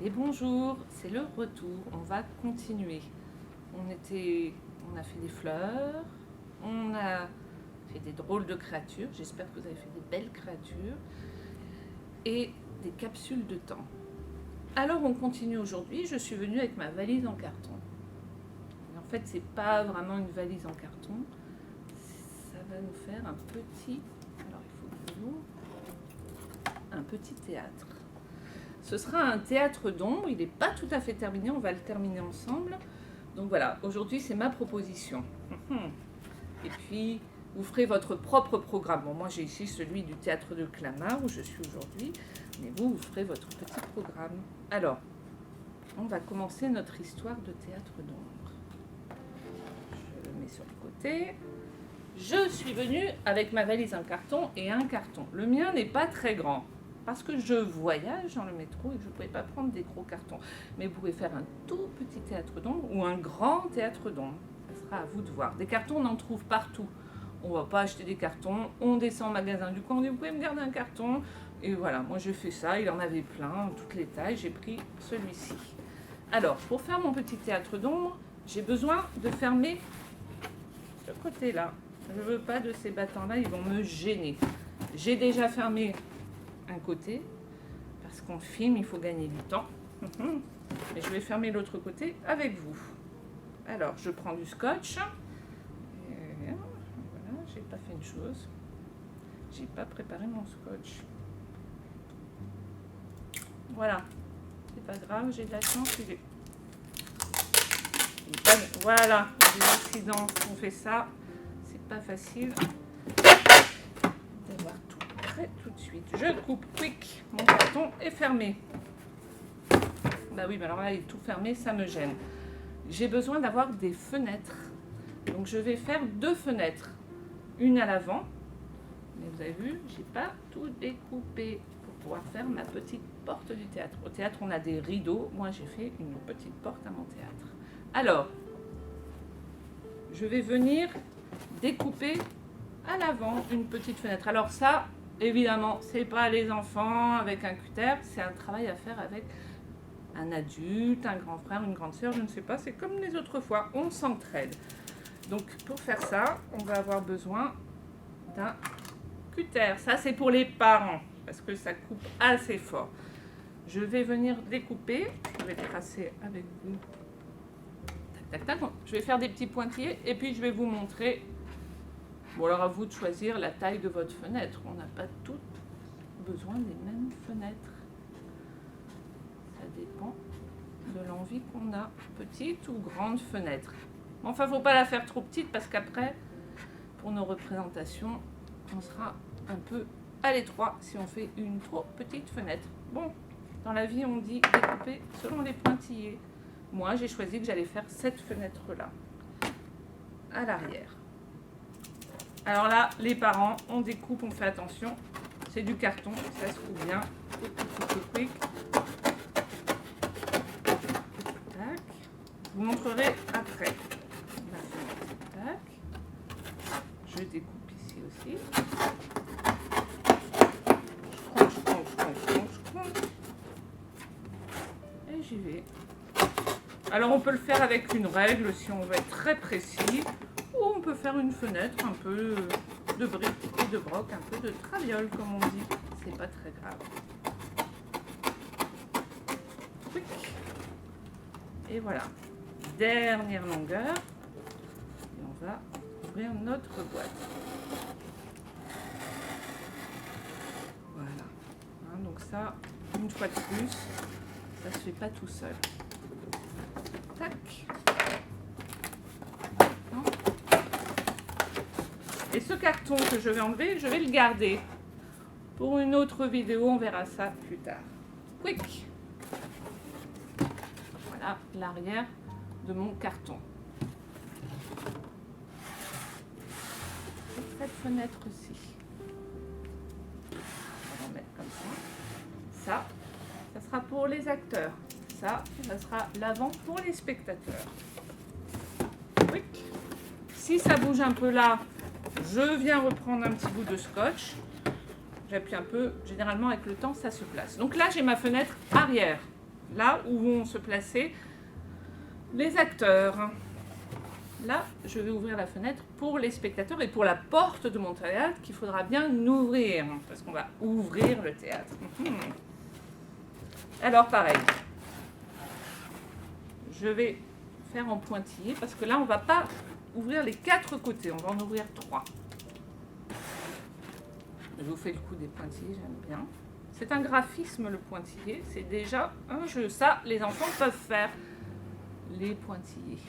Et bonjour, c'est le retour, on va continuer. On a fait des fleurs, on a fait des drôles de créatures, j'espère que vous avez fait des belles créatures, et des capsules de temps. Alors on continue aujourd'hui, je suis venue avec ma valise en carton. Et en fait, c'est pas vraiment une valise en carton, ça va nous faire un petit, alors il faut que je l'ouvre, un petit théâtre. Ce sera un théâtre d'ombre, il n'est pas tout à fait terminé, on va le terminer ensemble. Donc voilà, aujourd'hui c'est ma proposition. Et puis vous ferez votre propre programme. Bon, moi j'ai ici celui du théâtre de Clamart où je suis aujourd'hui, mais vous ferez votre petit programme. Alors, on va commencer notre histoire de théâtre d'ombre. Je le mets sur le côté. Je suis venue avec ma valise en carton et un carton. Le mien n'est pas très grand, parce que je voyage dans le métro et que je ne pouvais pas prendre des gros cartons. Mais vous pouvez faire un tout petit théâtre d'ombre ou un grand théâtre d'ombre. Ce sera à vous de voir. Des cartons, on en trouve partout. On ne va pas acheter des cartons. On descend au magasin du coin, on dit vous pouvez me garder un carton. Et voilà, moi je fais ça. Il en avait plein, toutes les tailles. J'ai pris celui-ci. Alors, pour faire mon petit théâtre d'ombre, j'ai besoin de fermer ce côté-là. Je ne veux pas de ces battants-là, ils vont me gêner. J'ai déjà fermé un côté, parce qu'on filme, il faut gagner du temps. Et je vais fermer l'autre côté avec vous. Alors, je prends du scotch. Et voilà, j'ai pas fait une chose. J'ai pas préparé mon scotch. Voilà. C'est pas grave, j'ai de la chance. Voilà, des accidents. On fait ça. C'est pas facile d'avoir tout prêt tout de suite. Je coupe quick. Mon carton est fermé. Bah oui, mais alors là, il est tout fermé, ça me gêne. J'ai besoin d'avoir des fenêtres. Donc je vais faire 2 fenêtres. Une à l'avant. Mais vous avez vu, j'ai pas tout découpé pour pouvoir faire ma petite porte du théâtre. Au théâtre, on a des rideaux. Moi, j'ai fait une petite porte à mon théâtre. Alors, je vais venir découper à l'avant une petite fenêtre. Alors ça, évidemment, c'est pas les enfants avec un cutter, c'est un travail à faire avec un adulte, un grand frère, une grande sœur, je ne sais pas, c'est comme les autres fois, on s'entraide. Donc pour faire ça, on va avoir besoin d'un cutter. Ça c'est pour les parents, parce que ça coupe assez fort. Je vais venir découper, je vais tracer avec vous. Tac, tac, tac. Je vais faire des petits pointillés et puis je vais vous montrer. Bon, alors à vous de choisir la taille de votre fenêtre. On n'a pas toutes besoin des mêmes fenêtres. Ça dépend de l'envie qu'on a. Petite ou grande fenêtre. Enfin, il ne faut pas la faire trop petite parce qu'après, pour nos représentations, on sera un peu à l'étroit si on fait une trop petite fenêtre. Bon, dans la vie, on dit découper selon les pointillés. Moi, j'ai choisi que j'allais faire cette fenêtre-là, à l'arrière. Alors là, les parents, on découpe, on fait attention. C'est du carton, ça se coupe bien. Quick. Tac. Je vous montrerai après. Tac. Je découpe ici aussi. Je prends. Et j'y vais. Alors on peut le faire avec une règle si on veut être très précis. Ou on peut faire une fenêtre, un peu de briques et de broc, un peu de traviole comme on dit. C'est pas très grave. Quick. Et voilà. Dernière longueur. Et on va ouvrir notre boîte. Voilà. Hein, donc ça, une fois de plus, ça se fait pas tout seul. Tac. Et ce carton que je vais enlever, je vais le garder. Pour une autre vidéo, on verra ça plus tard. Quick. Voilà l'arrière de mon carton. Et cette fenêtre-ci. On va mettre comme ça. Ça sera pour les acteurs. Ça sera l'avant pour les spectateurs. Quick. Si ça bouge un peu là, je viens reprendre un petit bout de scotch. J'appuie un peu. Généralement, avec le temps, ça se place. Donc là, j'ai ma fenêtre arrière. là où vont se placer les acteurs. Là, je vais ouvrir la fenêtre pour les spectateurs et pour la porte de mon théâtre qu'il faudra bien ouvrir, parce qu'on va ouvrir le théâtre. Alors, pareil, je vais faire en pointillé, parce que là, on ne va pas ouvrir les 4 côtés, on va en ouvrir 3. Je vous fais le coup des pointillés, j'aime bien. C'est un graphisme, le pointillé, c'est déjà un jeu. Ça, les enfants peuvent faire les pointillés.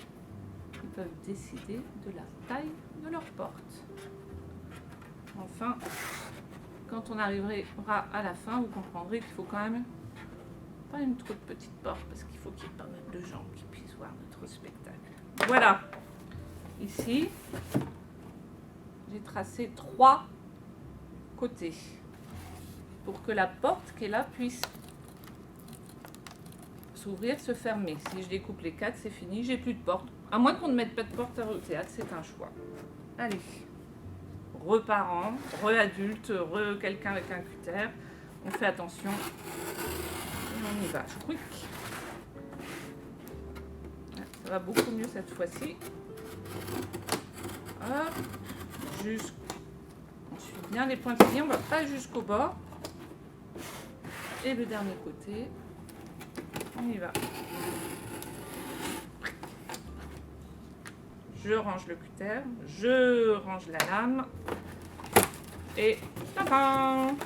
Ils peuvent décider de la taille de leur porte. Enfin, quand on arrivera à la fin, vous comprendrez qu'il faut quand même pas une trop petite porte, parce qu'il faut qu'il y ait pas mal de gens qui puissent voir notre spectacle. Voilà. Ici, j'ai tracé 3 côtés pour que la porte qui est là puisse s'ouvrir, se fermer. Si je découpe les 4, c'est fini, j'ai plus de porte. À moins qu'on ne mette pas de porte au théâtre, c'est un choix. Allez, re-parent, re-adulte, re-quelqu'un avec un cutter. On fait attention et on y va. Je crois que ça va beaucoup mieux cette fois-ci. Hop, on suit bien les pointillés, on va pas jusqu'au bord. Et le dernier côté, on y va. Je range le cutter, je range la lame et tadam!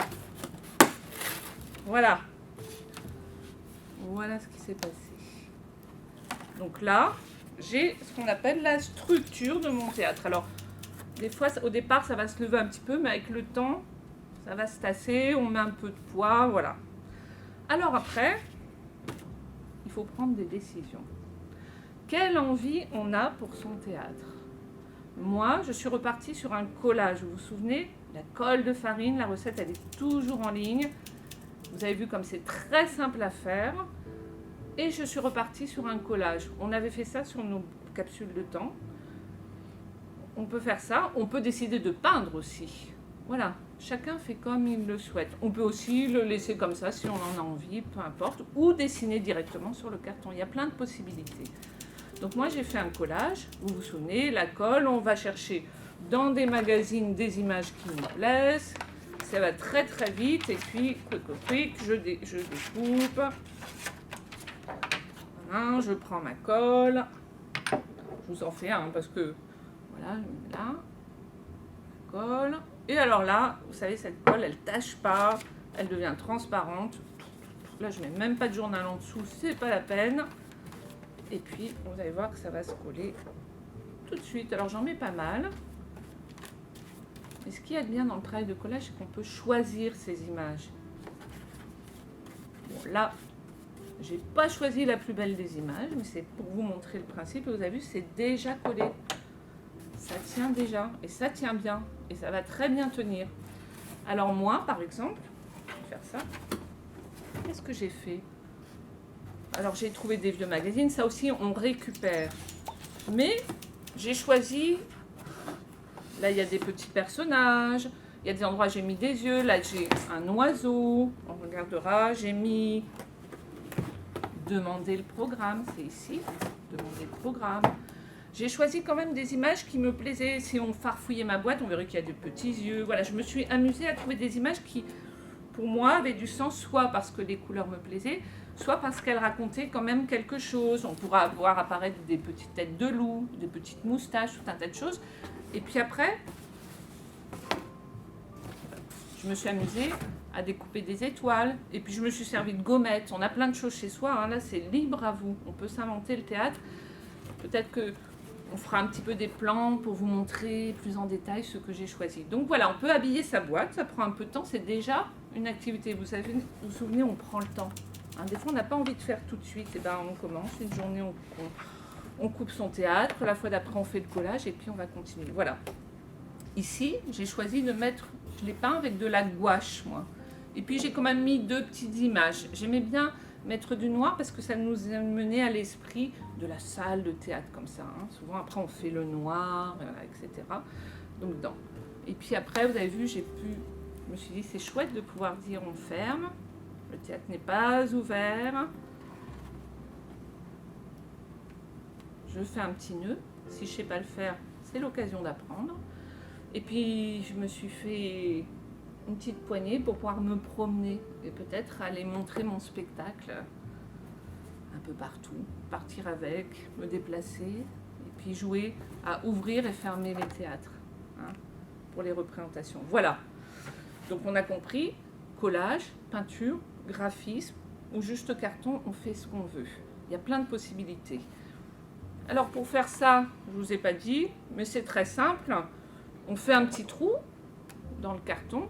Voilà. Voilà ce qui s'est passé. Donc là, j'ai ce qu'on appelle la structure de mon théâtre. Alors, des fois, au départ, ça va se lever un petit peu, mais avec le temps, ça va se tasser, on met un peu de poids, voilà. Alors après, il faut prendre des décisions. Quelle envie on a pour son théâtre? Moi, je suis repartie sur un collage. Vous vous souvenez? La colle de farine, la recette, elle est toujours en ligne. Vous avez vu comme c'est très simple à faire. Et je suis repartie sur un collage. On avait fait ça sur nos capsules de temps. On peut faire ça. On peut décider de peindre aussi. Voilà, chacun fait comme il le souhaite. On peut aussi le laisser comme ça si on en a envie, peu importe. Ou dessiner directement sur le carton. Il y a plein de possibilités. Donc moi j'ai fait un collage, vous vous souvenez, la colle, on va chercher dans des magazines des images qui nous plaisent, ça va très très vite et puis quick, je découpe, voilà, je prends ma colle, je vous en fais un parce que voilà, je mets là, la colle, et alors là, vous savez cette colle elle tâche pas, elle devient transparente, là je mets même pas de journal en dessous, c'est pas la peine. Et puis, vous allez voir que ça va se coller tout de suite. Alors, j'en mets pas mal. Et ce qu'il y a de bien dans le travail de collage, c'est qu'on peut choisir ces images. Bon, là, j'ai pas choisi la plus belle des images, mais c'est pour vous montrer le principe. Et vous avez vu, c'est déjà collé. Ça tient déjà. Et ça tient bien. Et ça va très bien tenir. Alors, moi, par exemple, je vais faire ça. Qu'est-ce que j'ai fait ? Alors j'ai trouvé des vieux magazines, ça aussi on récupère. Mais j'ai choisi, là il y a des petits personnages, il y a des endroits où j'ai mis des yeux, là j'ai un oiseau, on regardera, j'ai mis demander le programme, c'est ici, demander le programme. J'ai choisi quand même des images qui me plaisaient, si on farfouillait ma boîte, on verrait qu'il y a des petits yeux, voilà, je me suis amusée à trouver des images qui, pour moi, avaient du sens, soit parce que les couleurs me plaisaient, soit parce qu'elle racontait quand même quelque chose. On pourra voir apparaître des petites têtes de loup, des petites moustaches, tout un tas de choses. Et puis après, je me suis amusée à découper des étoiles. Et puis je me suis servi de gommettes. On a plein de choses chez soi. Hein. Là, c'est libre à vous. On peut s'inventer le théâtre. Peut-être qu'on fera un petit peu des plans pour vous montrer plus en détail ce que j'ai choisi. Donc voilà, on peut habiller sa boîte. Ça prend un peu de temps. C'est déjà une activité. Vous vous souvenez, on prend le temps. Des fois, on n'a pas envie de faire tout de suite. Et ben, on commence une journée, on coupe son théâtre. La fois d'après, on fait le collage et puis on va continuer. Voilà. Ici, j'ai choisi de mettre, je l'ai peint avec de la gouache, moi. Et puis, j'ai quand même mis 2 petites images. J'aimais bien mettre du noir parce que ça nous menait à l'esprit de la salle de théâtre comme ça. Hein. Souvent, après, on fait le noir, etc. Donc, dedans. Et puis après, vous avez vu, je me suis dit, c'est chouette de pouvoir dire on ferme. Le théâtre n'est pas ouvert. je fais un petit nœud. Si je ne sais pas le faire, c'est l'occasion d'apprendre. Et puis je me suis fait une petite poignée pour pouvoir me promener et peut-être aller montrer mon spectacle un peu partout, partir avec, me déplacer et puis jouer à ouvrir et fermer les théâtres, hein, pour les représentations. Voilà, donc on a compris, collage, peinture, graphisme ou juste carton, on fait ce qu'on veut. Il y a plein de possibilités. Alors pour faire ça, je ne vous ai pas dit, mais c'est très simple. On fait un petit trou dans le carton.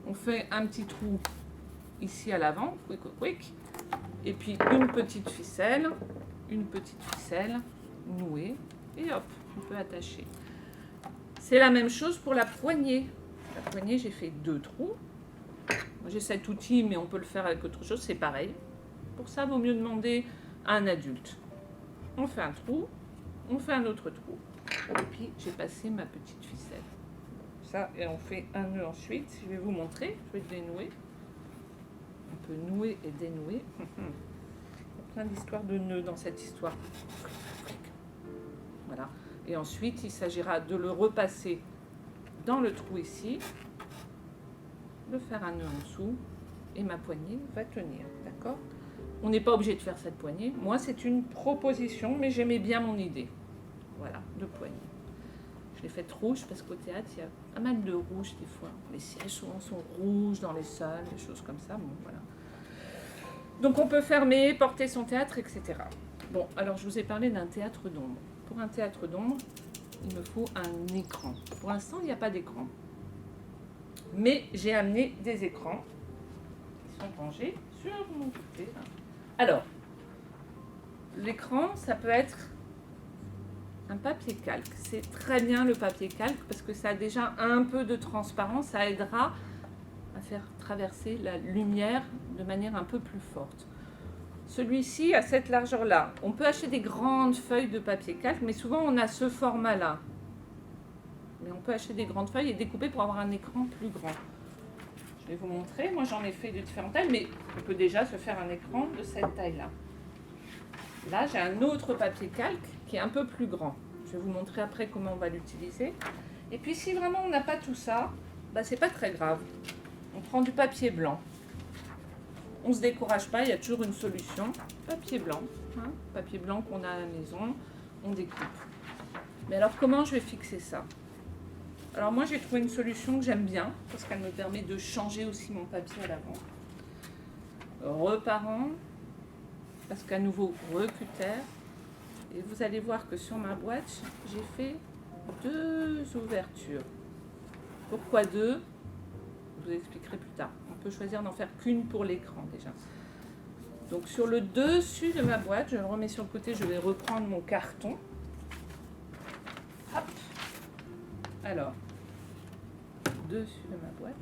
On fait un petit trou ici à l'avant. Et puis une petite ficelle nouée. Et hop, on peut attacher. C'est la même chose pour la poignée. La poignée, j'ai fait 2 trous. Moi, j'ai cet outil, mais on peut le faire avec autre chose, c'est pareil. Pour ça, il vaut mieux demander à un adulte. On fait un trou, on fait un autre trou. Et puis, j'ai passé ma petite ficelle. Ça, et on fait un nœud ensuite. Je vais vous montrer, je vais dénouer. On peut nouer et dénouer. Il y a plein d'histoires de nœuds dans cette histoire. Voilà. Et ensuite, il s'agira de le repasser dans le trou ici, de faire un nœud en dessous, et ma poignée va tenir. D'accord ? On n'est pas obligé de faire cette poignée. Moi, c'est une proposition, mais j'aimais bien mon idée. Voilà, de poignée. Je l'ai faite rouge parce qu'au théâtre, il y a pas mal de rouge des fois. Les sièges souvent sont rouges dans les salles, des choses comme ça. Bon, voilà. Donc on peut fermer, porter son théâtre, etc. Bon, alors je vous ai parlé d'un théâtre d'ombre. Pour un théâtre d'ombre, il me faut un écran. Pour l'instant, il n'y a pas d'écran. Mais j'ai amené des écrans qui sont rangés sur mon côté. Alors, l'écran, ça peut être un papier calque. C'est très bien le papier calque parce que ça a déjà un peu de transparence. Ça aidera à faire traverser la lumière de manière un peu plus forte. Celui-ci a cette largeur-là. On peut acheter des grandes feuilles de papier calque, mais souvent on a ce format-là. Mais on peut acheter des grandes feuilles et découper pour avoir un écran plus grand. Je vais vous montrer. Moi, j'en ai fait de différentes tailles, mais on peut déjà se faire un écran de cette taille-là. Là, j'ai un autre papier calque qui est un peu plus grand. Je vais vous montrer après comment on va l'utiliser. Et puis, si vraiment on n'a pas tout ça, bah, c'est pas très grave. On prend du papier blanc. On ne se décourage pas, il y a toujours une solution. Papier blanc, hein, papier blanc qu'on a à la maison, on découpe. Mais alors, comment je vais fixer ça ? Alors moi, j'ai trouvé une solution que j'aime bien, parce qu'elle me permet de changer aussi mon papier à l'avant. Reparant, parce qu'à nouveau, recutter. Et vous allez voir que sur ma boîte, j'ai fait 2 ouvertures. Pourquoi 2 ? Je vous expliquerai plus tard. On peut choisir d'en faire qu'une pour l'écran déjà. Donc sur le dessus de ma boîte, je le remets sur le côté, je vais reprendre mon carton. Hop. Alors, dessus de ma boîte,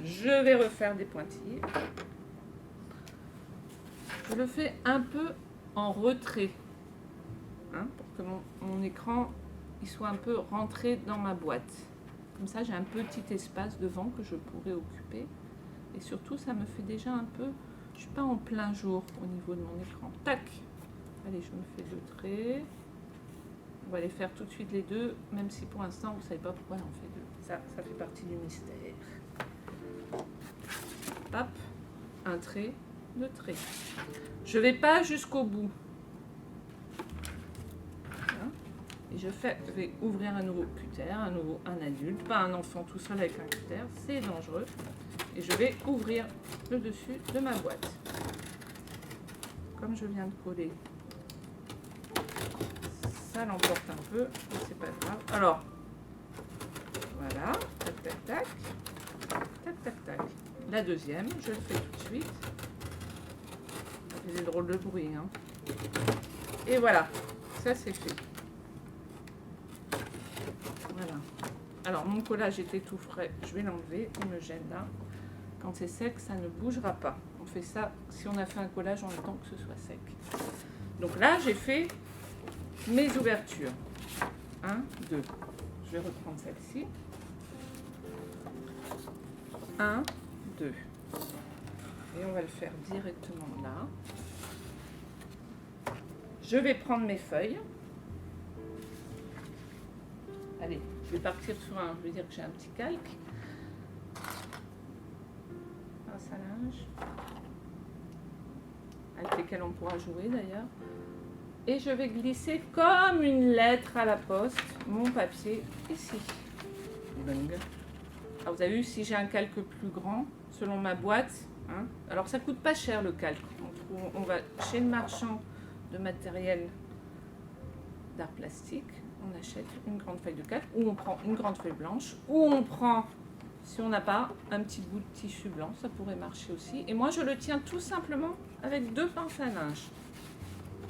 je vais refaire des pointillés. Je le fais un peu en retrait, hein, pour que mon écran il soit un peu rentré dans ma boîte. Comme ça, j'ai un petit espace devant que je pourrais occuper. Et surtout, ça me fait déjà un peu... Je ne suis pas en plein jour au niveau de mon écran. Tac. Allez, je me fais 2 traits. On va les faire tout de suite les 2, même si pour l'instant, vous ne savez pas pourquoi on fait 2. Ça fait partie du mystère. Hop. Un trait, 2 traits. Je ne vais pas jusqu'au bout. Et je vais ouvrir un nouveau cutter, un adulte, pas un enfant tout seul avec un cutter, c'est dangereux. Et je vais ouvrir le dessus de ma boîte. Comme je viens de coller, ça l'emporte un peu, mais c'est pas grave. Alors, voilà, tac, tac, tac, tac, tac, tac. La deuxième, je le fais tout de suite. Ça fait des drôles de bruit, hein. Et voilà, ça c'est fait. Voilà. Alors, mon collage était tout frais. Je vais l'enlever. Il me gêne là. Quand c'est sec, ça ne bougera pas. On fait ça si on a fait un collage en attendant que ce soit sec. Donc là, j'ai fait mes ouvertures. 1, 2. Je vais reprendre celle-ci. 1, 2. Et on va le faire directement là. Je vais prendre mes feuilles. Allez, je vais partir sur un, je vais dire que j'ai un petit calque. Pince à linge. Avec lesquels on pourra jouer d'ailleurs. Et je vais glisser comme une lettre à la poste mon papier ici. Alors vous avez vu, si j'ai un calque plus grand, selon ma boîte, hein, alors ça coûte pas cher le calque. On va chez le marchand de matériel d'art plastique, on achète une grande feuille de calque, ou on prend une grande feuille blanche, ou on prend, si on n'a pas, un petit bout de tissu blanc, ça pourrait marcher aussi. Et moi je le tiens tout simplement avec 2 pinces à linge.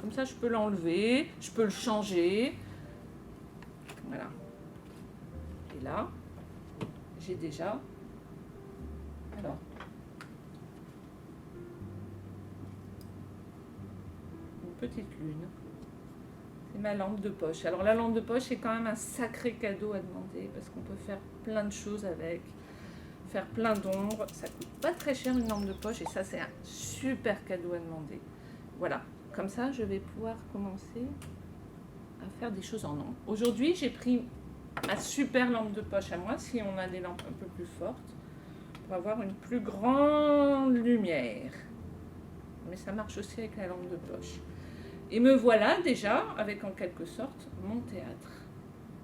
Comme ça je peux l'enlever, je peux le changer. Voilà. Et là, j'ai déjà, alors, une petite lune. C'est ma lampe de poche. Alors la lampe de poche, c'est quand même un sacré cadeau à demander parce qu'on peut faire plein de choses avec, faire plein d'ombres. Ça coûte pas très cher une lampe de poche et ça c'est un super cadeau à demander. Voilà, comme ça je vais pouvoir commencer à faire des choses en ombre. Aujourd'hui j'ai pris ma super lampe de poche à moi, si on a des lampes un peu plus fortes, pour avoir une plus grande lumière. Mais ça marche aussi avec la lampe de poche. Et me voilà déjà avec en quelque sorte mon théâtre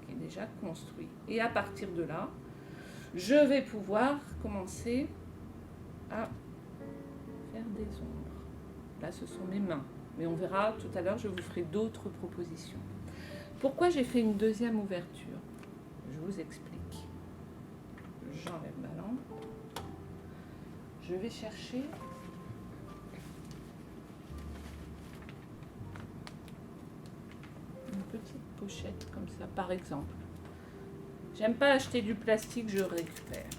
qui est déjà construit. Et à partir de là, je vais pouvoir commencer à faire des ombres. Là, ce sont mes mains. Mais on verra tout à l'heure, je vous ferai d'autres propositions. Pourquoi j'ai fait une deuxième ouverture? Je vous explique. J'enlève ma lampe. Je vais chercher une petite pochette comme ça, par exemple. J'aime pas acheter du plastique, je récupère.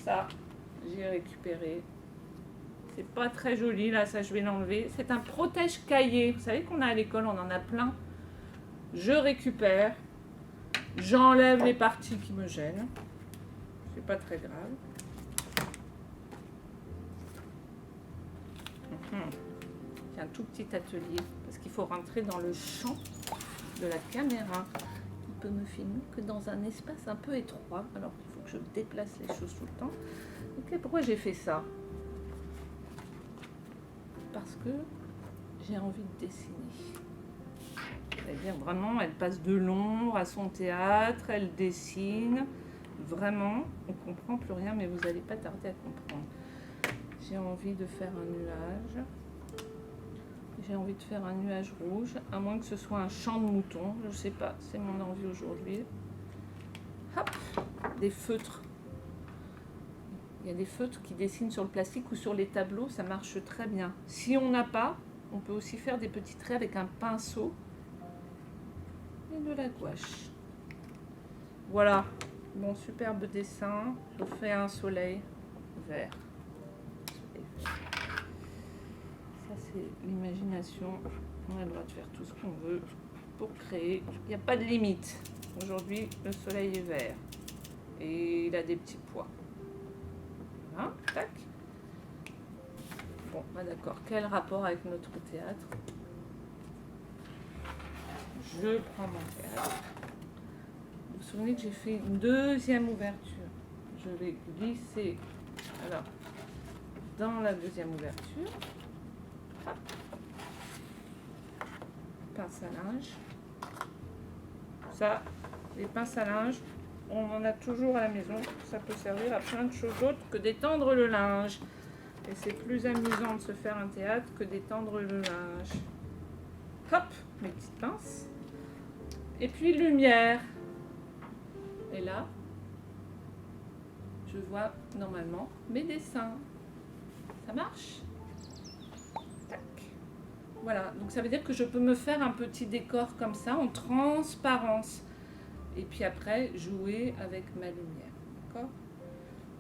Ça, j'ai récupéré. C'est pas très joli, là, ça je vais l'enlever. C'est un protège-cahier. Vous savez qu'on a à l'école, on en a plein. Je récupère. J'enlève les parties qui me gênent. C'est pas très grave. C'est un tout petit atelier parce qu'il faut rentrer dans le champ de la caméra qui peut me filmer que dans un espace un peu étroit. Alors il faut que je déplace les choses tout le temps. Ok, pourquoi j'ai fait ça? Parce que j'ai envie de dessiner. C'est-à-dire vraiment, elle passe de l'ombre à son théâtre, elle dessine. Vraiment, on comprend plus rien, mais vous n'allez pas tarder à comprendre. J'ai envie de faire un nuage. J'ai envie de faire un nuage rouge, à moins que ce soit un champ de moutons. Je ne sais pas, c'est mon envie aujourd'hui. Hop, des feutres. Il y a des feutres qui dessinent sur le plastique ou sur les tableaux, ça marche très bien. Si on n'a pas, on peut aussi faire des petits traits avec un pinceau et de la gouache. Voilà, mon superbe dessin. Je fais un soleil vert. Ça, c'est l'imagination. On a le droit de faire tout ce qu'on veut pour créer. Il n'y a pas de limite. Aujourd'hui, le soleil est vert et il a des petits pois. Hein, tac. Bon, bah d'accord. Quel rapport avec notre théâtre? Je prends mon théâtre. Vous vous souvenez que j'ai fait une deuxième ouverture. Je vais glisser alors dans la deuxième ouverture. Hop. Pince à linge. Ça, les pinces à linge, on en a toujours à la maison. Ça peut servir à plein de choses autres que d'étendre le linge. Et c'est plus amusant de se faire un théâtre que d'étendre le linge. Hop, mes petites pinces. Et puis lumière. Et là, je vois normalement mes dessins. Ça marche? Tac. Voilà, donc ça veut dire que je peux me faire un petit décor comme ça en transparence. Et puis après, jouer avec ma lumière. D'accord?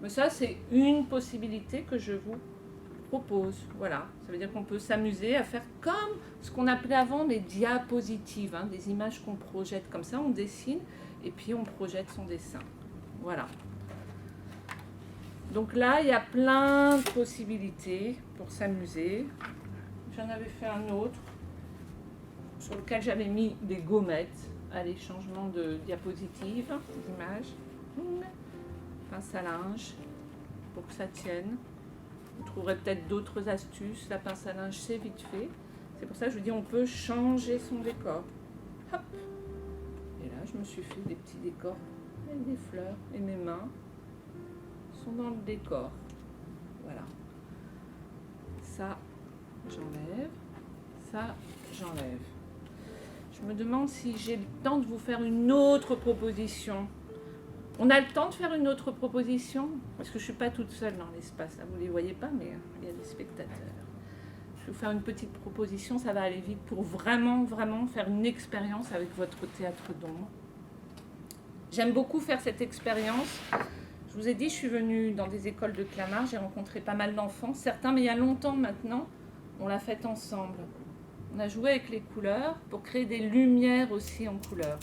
Mais ça, c'est une possibilité que je vous propose. Voilà, ça veut dire qu'on peut s'amuser à faire comme ce qu'on appelait avant les diapositives, hein, des images qu'on projette comme ça, on dessine et puis on projette son dessin. Voilà. Donc là, il y a plein de possibilités pour s'amuser. J'en avais fait un autre sur lequel j'avais mis des gommettes. Allez, changement de diapositive, d'image. Pince à linge pour que ça tienne. Vous trouverez peut-être d'autres astuces. La pince à linge, c'est vite fait. C'est pour ça que je vous dis, on peut changer son décor. Hop. Et là, je me suis fait des petits décors avec des fleurs. Et mes mains sont dans le décor. Voilà. Ça, j'enlève. Ça, j'enlève. Je me demande si j'ai le temps de vous faire une autre proposition. On a le temps de faire une autre proposition? Parce que je ne suis pas toute seule dans l'espace. Vous ne les voyez pas, mais il y a des spectateurs. Je vais vous faire une petite proposition, ça va aller vite, pour vraiment, vraiment faire une expérience avec votre théâtre d'ombre. J'aime beaucoup faire cette expérience. Je vous ai dit, je suis venue dans des écoles de Clamart, j'ai rencontré pas mal d'enfants. Certains, mais il y a longtemps maintenant, on l'a fait ensemble. On a joué avec les couleurs pour créer des lumières aussi en couleurs.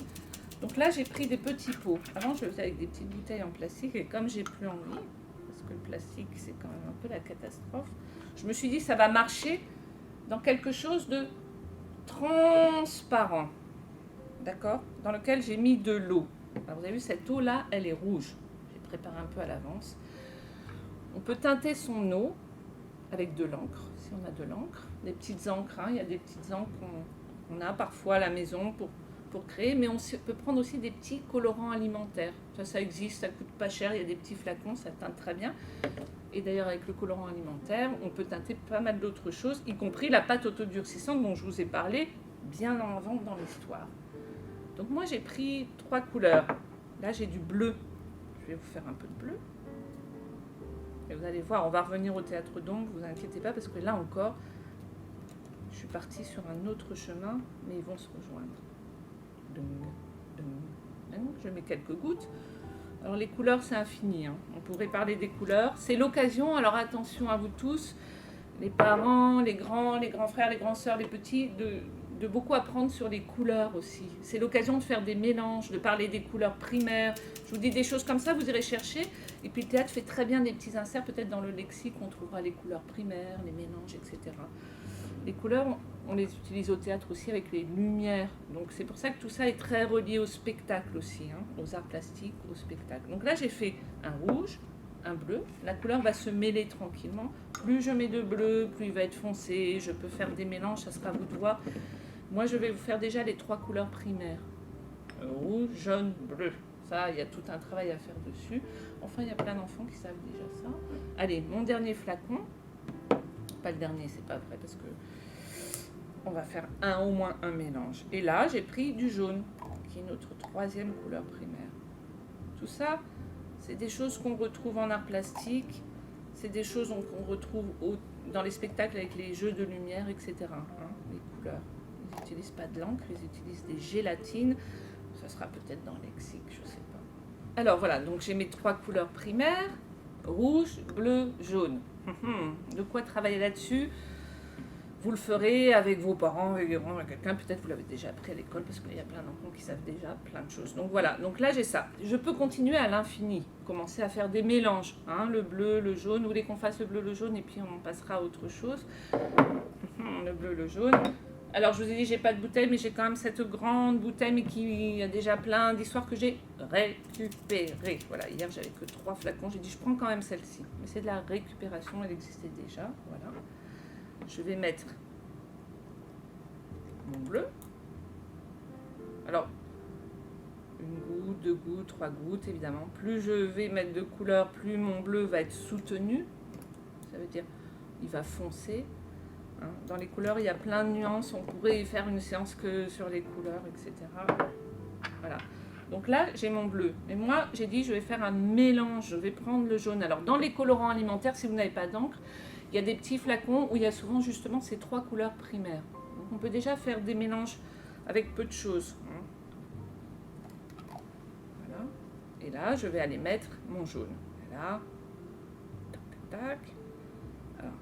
Donc là, j'ai pris des petits pots. Avant, je le faisais avec des petites bouteilles en plastique. Et comme j'ai plus envie, parce que le plastique, c'est quand même un peu la catastrophe, je me suis dit, ça va marcher dans quelque chose de transparent. D'accord? Dans lequel j'ai mis de l'eau. Alors, vous avez vu, cette eau-là, elle est rouge. J'ai préparé un peu à l'avance. On peut teinter son eau avec de l'encre, si on a de l'encre. Des petites encres, hein. Il y a des petites encres qu'on a parfois à la maison pour créer, mais on peut prendre aussi des petits colorants alimentaires. Ça existe, ça coûte pas cher, il y a des petits flacons, ça teinte très bien. Et d'ailleurs, avec le colorant alimentaire, on peut teinter pas mal d'autres choses, y compris la pâte autodurcissante dont je vous ai parlé bien avant dans l'histoire. Donc moi, j'ai pris 3 couleurs. Là, j'ai du bleu. Je vais vous faire un peu de bleu. Et vous allez voir, on va revenir au théâtre d'ombre, vous inquiétez pas, parce que là encore, je suis partie sur un autre chemin, mais ils vont se rejoindre. Je mets quelques gouttes. Alors les couleurs, c'est infini. Hein. On pourrait parler des couleurs. C'est l'occasion, alors attention à vous tous, les parents, les grands frères, les grandes sœurs, les petits, de beaucoup apprendre sur les couleurs aussi. C'est l'occasion de faire des mélanges, de parler des couleurs primaires. Je vous dis des choses comme ça, vous irez chercher. Et puis le théâtre fait très bien des petits inserts. Peut-être dans le lexique, on trouvera les couleurs primaires, les mélanges, etc. Les couleurs, on les utilise au théâtre aussi avec les lumières. Donc c'est pour ça que tout ça est très relié au spectacle aussi, hein, aux arts plastiques, au spectacle. Donc là, j'ai fait un rouge, un bleu. La couleur va se mêler tranquillement. Plus je mets de bleu, plus il va être foncé. Je peux faire des mélanges, ça sera à vous de voir. Moi, je vais vous faire déjà les 3 couleurs primaires. Rouge, jaune, bleu. Ça, il y a tout un travail à faire dessus. Enfin, il y a plein d'enfants qui savent déjà ça. Allez, mon dernier flacon. Pas le dernier, c'est pas vrai, parce que on va faire au moins un mélange. Et là, j'ai pris du jaune, qui est notre 3e couleur primaire. Tout ça, c'est des choses qu'on retrouve en art plastique. C'est des choses qu'on retrouve dans les spectacles avec les jeux de lumière, etc. Hein, les couleurs. Ils n'utilisent pas de l'encre, ils utilisent des gélatines. Ça sera peut-être dans le lexique, je ne sais pas. Alors voilà, donc j'ai mes 3 couleurs primaires. Rouge, bleu, jaune. De quoi travailler là-dessus? Vous le ferez avec vos parents, avec quelqu'un. Peut-être vous l'avez déjà appris à l'école parce qu'il y a plein d'enfants qui savent déjà plein de choses. Donc voilà, donc là j'ai ça. Je peux continuer à l'infini, commencer à faire des mélanges. Hein, le bleu, le jaune. Vous voulez qu'on fasse le bleu, le jaune et puis on passera à autre chose. Le bleu, le jaune. Alors je vous ai dit, j'ai pas de bouteille, mais j'ai quand même cette grande bouteille, mais qui a déjà plein d'histoires que j'ai récupérées. Voilà, hier j'avais que 3 flacons, j'ai dit je prends quand même celle-ci. Mais c'est de la récupération, elle existait déjà. Voilà. Je vais mettre mon bleu. Alors, 1 goutte, 2 gouttes, 3 gouttes, évidemment. Plus je vais mettre de couleurs, plus mon bleu va être soutenu. Ça veut dire il va foncer. Dans les couleurs, il y a plein de nuances. On pourrait faire une séance que sur les couleurs, etc. Voilà. Donc là, j'ai mon bleu. Mais moi, j'ai dit, je vais faire un mélange. Je vais prendre le jaune. Alors, dans les colorants alimentaires, si vous n'avez pas d'encre, il y a des petits flacons où il y a souvent justement ces 3 couleurs primaires. Donc, on peut déjà faire des mélanges avec peu de choses. Voilà. Et là, je vais aller mettre mon jaune. Et là, tac, tac, tac. Alors,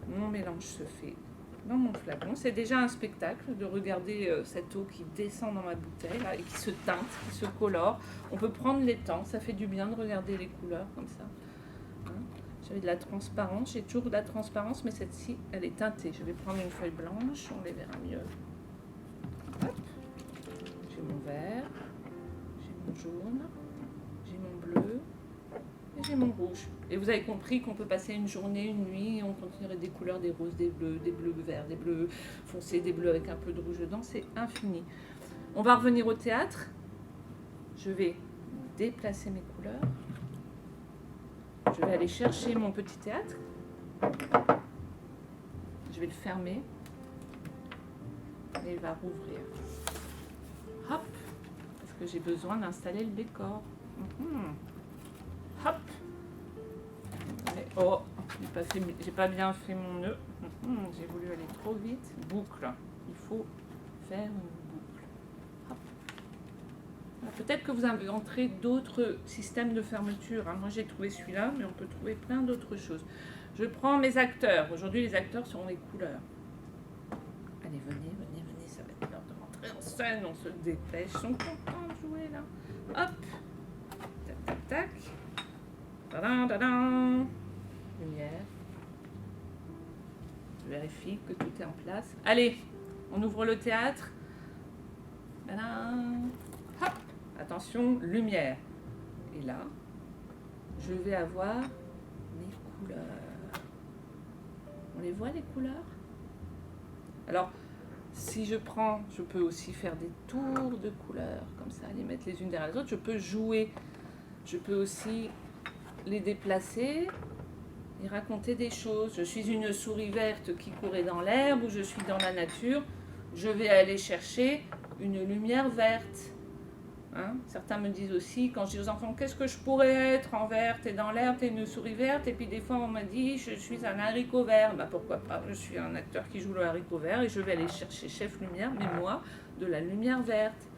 mon mélange se fait dans mon flacon. C'est déjà un spectacle de regarder cette eau qui descend dans ma bouteille là, et qui se teinte, qui se colore. On peut prendre les temps, ça fait du bien de regarder les couleurs comme ça. J'avais de la transparence, j'ai toujours de la transparence, mais cette-ci, elle est teintée. Je vais prendre une feuille blanche, on les verra mieux. Hop. J'ai mon vert, j'ai mon jaune, j'ai mon bleu et j'ai mon rouge. Et vous avez compris qu'on peut passer une journée, une nuit, on continuerait des couleurs, des roses, des bleus verts, des bleus foncés, des bleus avec un peu de rouge dedans, c'est infini. On va revenir au théâtre. Je vais déplacer mes couleurs. Je vais aller chercher mon petit théâtre. Je vais le fermer. Et il va rouvrir. Hop. Parce que j'ai besoin d'installer le décor. Hop. Oh, j'ai pas bien fait mon nœud. J'ai voulu aller trop vite. Boucle. Il faut faire une boucle. Hop. Peut-être que vous inventerez d'autres systèmes de fermeture. Moi, j'ai trouvé celui-là, mais on peut trouver plein d'autres choses. Je prends mes acteurs. Aujourd'hui, les acteurs seront les couleurs. Allez, venez, ça va être l'heure de rentrer en scène. On se dépêche. Ils sont contents de jouer, là. Hop. Tac, tac, tac. Tadam, tadam. Lumière. Je vérifie que tout est en place. Allez, on ouvre le théâtre. Tadam. Hop. Attention, lumière. Et là, je vais avoir mes couleurs. On les voit, les couleurs? Alors, si je prends, je peux aussi faire des tours de couleurs, comme ça, les mettre les unes derrière les autres. Je peux jouer. Je peux aussi les déplacer et raconter des choses. Je suis une souris verte qui courait dans l'herbe ou je suis dans la nature. Je vais aller chercher une lumière verte. Certains me disent aussi, quand je dis aux enfants, qu'est-ce que je pourrais être en verte et dans l'herbe, t'es une souris verte, et puis des fois on m'a dit, je suis un haricot vert. Pourquoi pas, je suis un acteur qui joue le haricot vert et je vais aller chercher chef lumière, mais moi, de la lumière verte.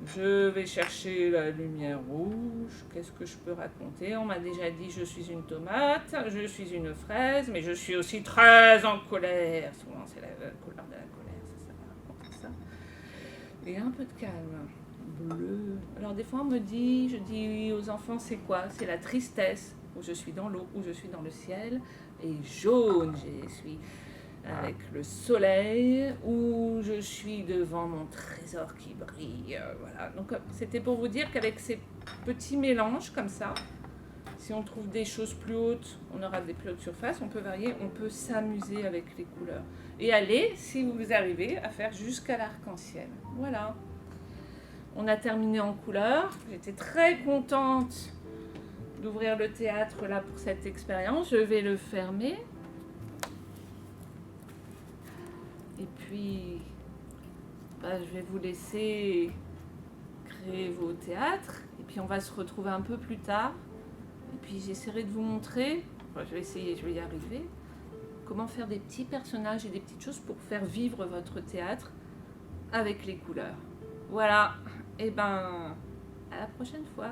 Je vais chercher la lumière rouge, qu'est-ce que je peux raconter? On m'a déjà dit, je suis une tomate, je suis une fraise, mais je suis aussi très en colère. Souvent c'est la couleur de la colère, ça va raconter ça. Et un peu de calme. Bleu. Alors des fois on me dit, je dis aux enfants, c'est quoi? C'est la tristesse, où je suis dans l'eau, où je suis dans le ciel. Et jaune, je suis avec le soleil, où je suis devant mon trésor qui brille. Voilà. Donc c'était pour vous dire qu'avec ces petits mélanges comme ça, si on trouve des choses plus hautes, on aura des plus hautes surfaces, on peut varier, on peut s'amuser avec les couleurs. Et aller, si vous arrivez, à faire jusqu'à l'arc-en-ciel. Voilà. On a terminé en couleur. J'étais très contente d'ouvrir le théâtre là pour cette expérience. Je vais le fermer. Et puis, je vais vous laisser créer vos théâtres. Et puis, on va se retrouver un peu plus tard. Et puis, j'essaierai de vous montrer, je vais essayer, je vais y arriver, comment faire des petits personnages et des petites choses pour faire vivre votre théâtre avec les couleurs. Voilà. Et à la prochaine fois.